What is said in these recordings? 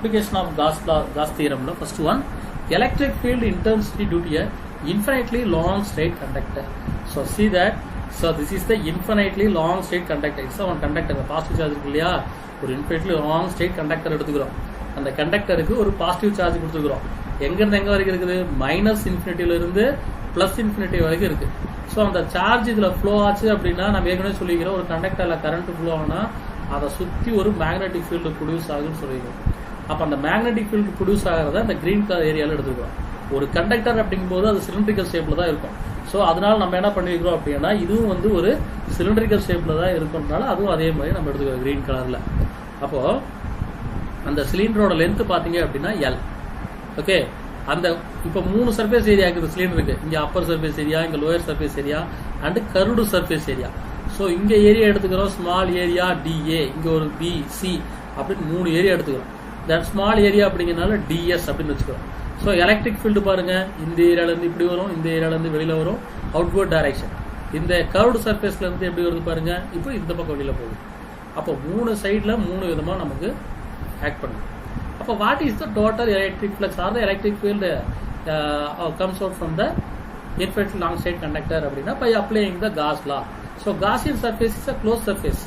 application of Gauss theorem. First one, electric field intensity due to a infinitely long straight conductor. So see that. So this is the infinitely long straight conductor. It's one conductor. The positive charge இல்லையா, ஒரு infinitely long straight conductor எடுத்துக்கிறோம். அந்த கண்டக்டருக்கு ஒரு positive charge கொடுத்துக்கிறோம். எங்க இருந்து எங்க வரைக்கும் இருக்குது? மைனஸ் இன்ஃபினிட்டில இருந்து பிளஸ் இன்ஃபினிட்டி வரைக்கும் இருக்கு. ஸோ அந்த சார்ஜ் இதுல ஃப்ளோ ஆச்சு அப்படின்னா நம்ம ஏற்கனவே சொல்லிக்கிறோம், ஒரு கண்டக்டர்ல கரண்ட் ஃப்ளோ ஆனா அதை சுத்தி ஒரு மேக்னெட்டிக் ஃபீல்டு ப்ரொடியூஸ் ஆகுன்னு சொல்லிக்கிறோம். அப்ப அந்த மேக்னெட்டிக் ஃபீல்டு ப்ரொடியூஸ் ஆகிறத அந்த கிரீன் கலர் ஏரியால எடுத்துக்கிறோம். ஒரு கண்டக்டர் அப்படிங்கும் போது அது சிலிண்ட்ரிக்கல் ஷேப்ல தான் இருக்கும். ஸோ அதனால நம்ம என்ன பண்ணிக்கிறோம் அப்படின்னா இதுவும் வந்து ஒரு சிலிண்ட்ரிக்கல் ஷேப்ல தான் இருக்கும்னால அதுவும் அதே மாதிரி நம்ம எடுத்துக்கிறோம் கிரீன் கலர்ல. அப்போ அந்த சிலிண்டரோட லென்த் பாத்தீங்க அப்படின்னா எல். ஓகே, அந்த இப்ப 3 சர்ஃபேஸ் ஏரியா இருக்குது சிலிண்டருக்கு. இங்க அப்பர் சர்ஃபேஸ் ஏரியா, இங்க lower surface area and curved surface area. So இங்க ஏரியா எடுத்துக்கிறோம் ஸ்மால் ஏரியா டிஏ, இங்க ஒரு பி சி அப்படின்னு 3 ஏரியா எடுத்துக்கிறோம். தட் ஸ்மால் ஏரியா அப்படிங்கிறதுனால டிஎஸ் அப்படின்னு வச்சுக்கிறோம். ஸோ எலக்ட்ரிக் ஃபீல்டு பாருங்க, இந்த ஏரியால இருந்து இப்படி வரும், இந்த ஏரியால இருந்து வெளியில வரும், அவுட்வர்ட் டைரக்ஷன். இந்த கர்வ்டு சர்ஃபேஸ்ல இருந்து எப்படி வருது பாருங்க, இப்போ இந்த பக்கம் வெளியில போகுது. அப்போ 3 சைட்ல 3 விதமா நமக்கு ஆக்ட் பண்ணுது. அப்போ what is the total electric flux R the electric field comes out from the infinitely long straight conductor அப்படின்னா by applying the Gauss law. So Gaussian surface is a closed surface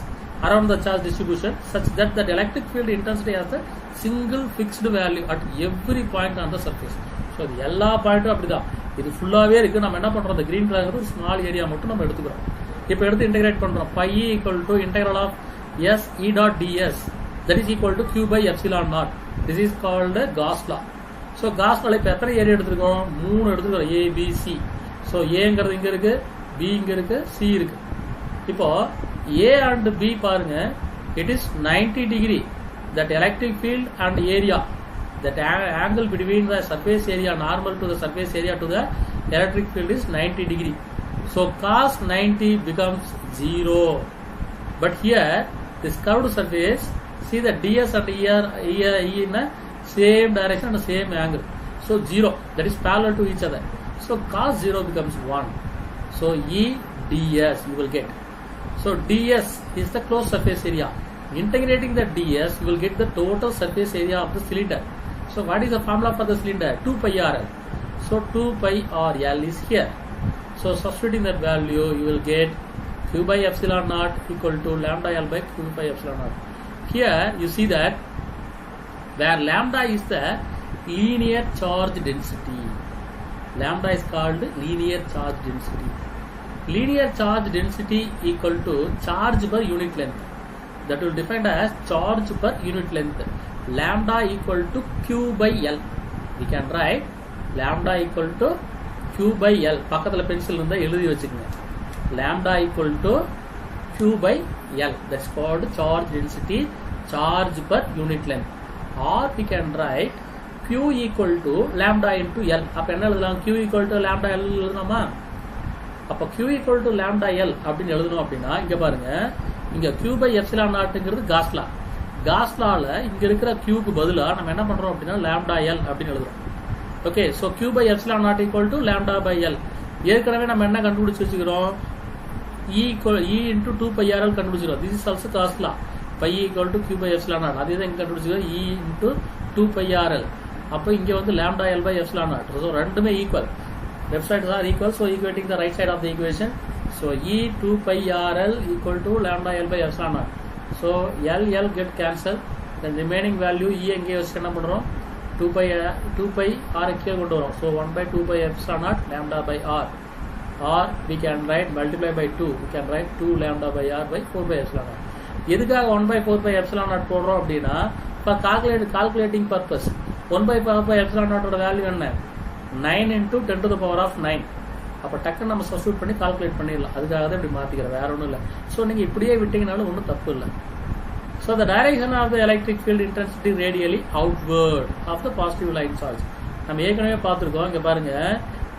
around the charge distribution such that the electric field intensity has a single fixed value at every point on the surface. So இது எல்லா பாயிண்ட்டும் அப்படிதான், இது ஃபுல்லாவே இருக்கு. நம்ம என்ன பண்றோம், இந்த கிரீன் கலர் ஒரு ஸ்மால் ஏரியா மட்டும் நம்ம எடுத்துக்கிறோம். இப்போ எடுத்து இன்டகிரேட் பண்றோம். phi equal to integral of s e dot ds that is equal to q by epsilon naught. This is called the Gauss law. So Gauss law இப்போ எத்தனை area எடுத்துருக்கோம்? 3 எடுத்துக்கிறோம், a b c. ஸோ ஏங்கிறது இங்க இருக்கு, b இங்க இருக்கு, c இருக்கு. இப்போ a and b பாருங்க, it is 90 degree. That electric field and area, that angle between the surface area normal to the surface area to the electric field is 90 degree. So cos 90 becomes 0. But here this curved surface, see the ds and e in the same direction and same angle. So 0, that is parallel to each other. So cos 0 becomes 1. So e ds you will get. So ds is the closed surface area. Integrating the ds you will get the total surface area of the cylinder. So what is the formula for the cylinder? 2 pi rl. So 2 pi rl is here. So substituting that value you will get q by epsilon naught equal to lambda l by q by epsilon naught. Here you see that where lambda is the linear charge density. Lambda is called linear charge density. Linear charge density equal to charge per unit length. That will defined as charge per unit length. Lambda equal to q by l. We can write lambda equal to q by l. பக்கத்துல pencil இருந்தா எழுதி வச்சுக்கோங்க. Lambda equal to q by l. That's called charge density, charge per unit length. Or we can write q equal to lambda into l. அப்ப என்ன எழுதலாம்? q equal to lambda l எழுதணுமா? அப்ப q equal to lambda l அப்படின்னு எழுதணும் அப்படின்னா இங்க பாருங்க, இங்க q by epsilon நாட்ங்கிறது Gauss law. Gauss lawல இங்க இருக்கிற q க்கு பதிலா நம்ம என்ன பண்றோம் அப்படின்னா lambda l அப்படின்னு எழுதுறோம். Okay, so q by epsilon naught equal to lambda by l. ஏற்கனவே நம்ம என்ன கண்டுபிடிச்சு வச்சுக்கிறோம்? e into 2 pi rl கண்டுபிடிச்சிரோம். This is also Gauss law. pi equal to q by epsilon naught. அதே தான் இங்க கண்டுபிடிச்சிரோம், e into 2 pi rl. அப்போ இங்க வந்து lambda l by epsilon naught. So ரெண்டுமே equal. Left sides are equal, so equating the right side of the equation. So e 2 pi rl equal to lambda l by epsilon naught. So l get cancelled. Then remaining value e எங்கே வச்சு என்ன பண்றோம்? 2 pi r கீழே கொண்டு வரோம். So 1 by 2 pi epsilon naught lambda by r. Or we can write multiply by 2. We can write 2 lambda by r by 4 by epsilon naught. எதுக்காக 1 by 4 pi epsilon naught போடுறோம் அப்படின்னா for calculating purpose 1 by 4 pi epsilon naught ஓட value என்ன? 9 into 10 to the power of 9. அப்ப டக்குன்னு நம்ம substitute பண்ணி calculate பண்ணிடலாம். அதுக்காக தான் இப்படி மாத்திக்கிறேன், வேற ஒன்றும் இல்லை. ஸோ நீங்க இப்படியே விட்டீங்கனாலும் ஒன்றும் தப்பு இல்லை. So the direction of the electric field intensity radially outward of the positive line charge. நம்ம ஏற்கனவே பார்த்துருக்கோம். இங்க பாருங்க,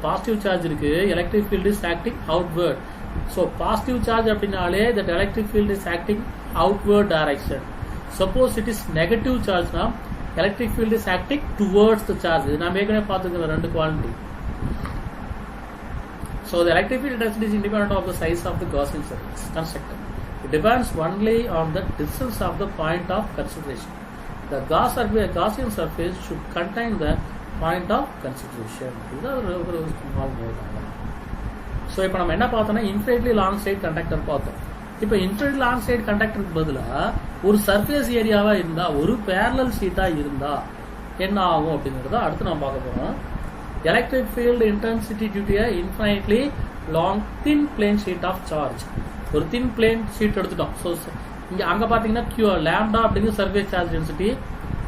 பாசிட்டிவ் சார்ஜ் இருக்கு, electric field is acting outward. So positive charge அப்படின்னாலே that electric field is acting outward direction. Suppose it is negative charge now, electric field is acting towards the charge. நாம் ஏற்கனவே பார்த்துருக்கோம் ரெண்டு quality. So the electric field intensity is independent of the size of the Gaussian constructor. It depends only on the distance of the point of consideration. the Gaussian surface should contain the point of constitution. இதுதான் ஒரு small note. So இப்போ நம்ம என்ன பார்த்தோம்னா infinitely long side conductor பார்த்தோம். இப்போ infinitely long side கண்டக்டருக்கு பதிலாக ஒரு சர்ஃபேஸ் ஏரியாவா இருந்தா, ஒரு பேரலல் ஷீட்டா இருந்தா என்ன ஆகும் அப்படிங்கறத அடுத்து நம்ம பார்க்க போறோம். Electric field intensity due to infinitely long thin plane sheet of charge. ஒரு தின் பிளேன் ஷீட் எடுத்துட்டோம். ஸோ இங்க அங்க பாத்தீங்கன்னா லாம்டா அப்படிங்கிற சர்ஃபேஸ் சார்ஜ் டென்சிட்டி,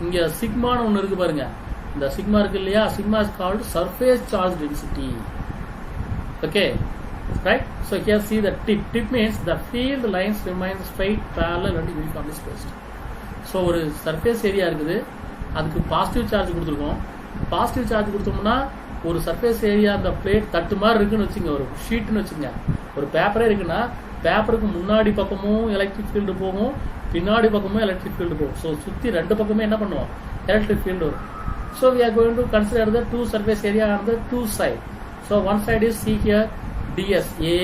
இங்க சிக்மான்னு ஒன்னு இருக்கு பாருங்க. இந்த சிக்மா இருக்கு இல்லையா, sigma is called surface charge density. Okay, right? So here see the tip. Tip means the field lines remain straight, parallel and uniformly spaced. So ஒரு சர்ஃபேஸ் ஏரியா இருக்குது, அதுக்கு பாசிட்டிவ் சார்ஜ் கொடுத்துருக்கோம். பாசிட்டிவ் சார்ஜ் கொடுத்தோம்னா ஒரு surface area அந்த plate தட்டு மாதிரி இருக்குன்னு வச்சுங்க, ஒரு ஷீட்னு வச்சுங்க, ஒரு பேப்பரே இருக்குன்னா பேப்பருக்கு முன்னாடி பக்கமும் எலக்ட்ரிக் ஃபீல்டு போகும், பின்னாடி பக்கமும் எலக்ட்ரிக் ஃபீல்டு போகும். ஸோ சுற்றி ரெண்டு பக்கமே என்ன பண்ணுவோம், எலக்ட்ரிக் ஃபீல்டு வரும். So we are going to consider the two surface area on the two side. So one side is see here ds, A,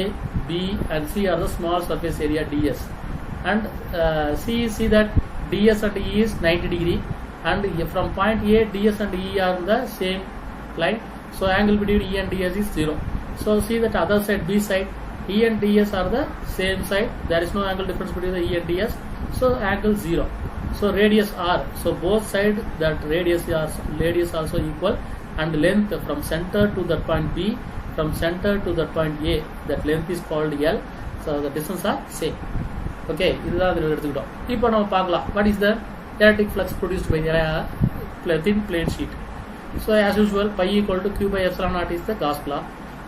B and C are the small surface area ds, and see that ds and E is 90 degree, and from point A ds and E are in the same line. So angle between E and ds is 0. So see that other side B side, E and ds are the same side, there is no angle difference between the E and ds, so angle 0. So radius r, so both side that radius also equal, and length from center to that point B, from center to that point A, that length is called L. So the distance are same. Okay, இதுதான் இதில் எடுத்துக்கிட்டோம். இப்போ நம்ம பார்க்கலாம் what is the electric flux produced by the thin plane sheet. So as usual pi equal to Q by epsilon naught is the Gauss law.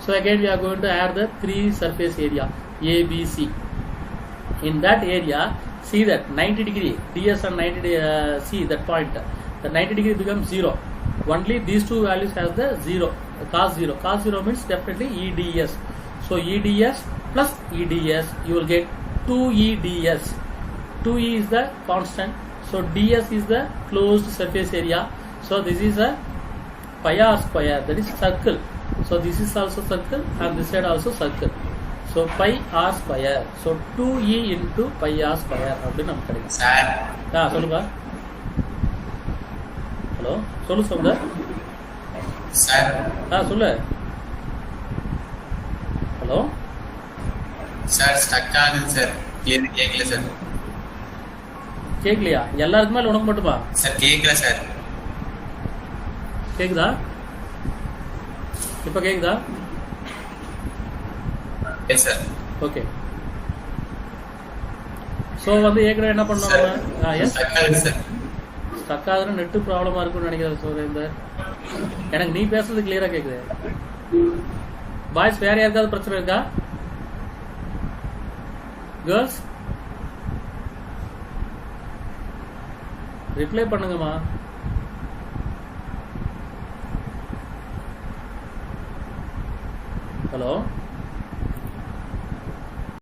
So again we are going to add the three surface area A, B, C. In that area see that 90 degree ds and 90 see that point, the 90 degree becomes 0. Only these two values has the 0, cos 0. Cos 0 means definitely EDS. So EDS plus EDS, you will get 2EDS. 2E is the constant. So DS is the closed surface area. So this is a pi r square, that is circle. So this is also circle and this side also circle. So pi r square. So 2E into pi r square அப்படின்னு நமக்கு கிடைக்கும். Sir சொல்லுங்க. Hello சொல்லு Soundar. Sir சொல்லு. Hello sir stuck ஆகுது sir, கேட்கல sir. கேட்கலையா? எல்லாருக்குமே இல்லை உனக்கு மட்டுமா? சார் கேட்கல சார். கேக்குதா? இப்போ கேக்குதா? Yes sir. ஓகே. ஸோ வந்து ஏற்கனவே என்ன பண்ணோம், ஸ்டக் ஆகுதுன்னு நெட்டு ப்ராப்ளமா இருக்குன்னு நினைக்கிறேன் சுரேந்தர். எனக்கு நீ பேசுறது கிளியரா கேக்குது. பாய்ஸ் வேற யாருக்காவது பிரச்சனை இருக்கா? Girls reply பண்ணுங்கம்மா. ஹலோ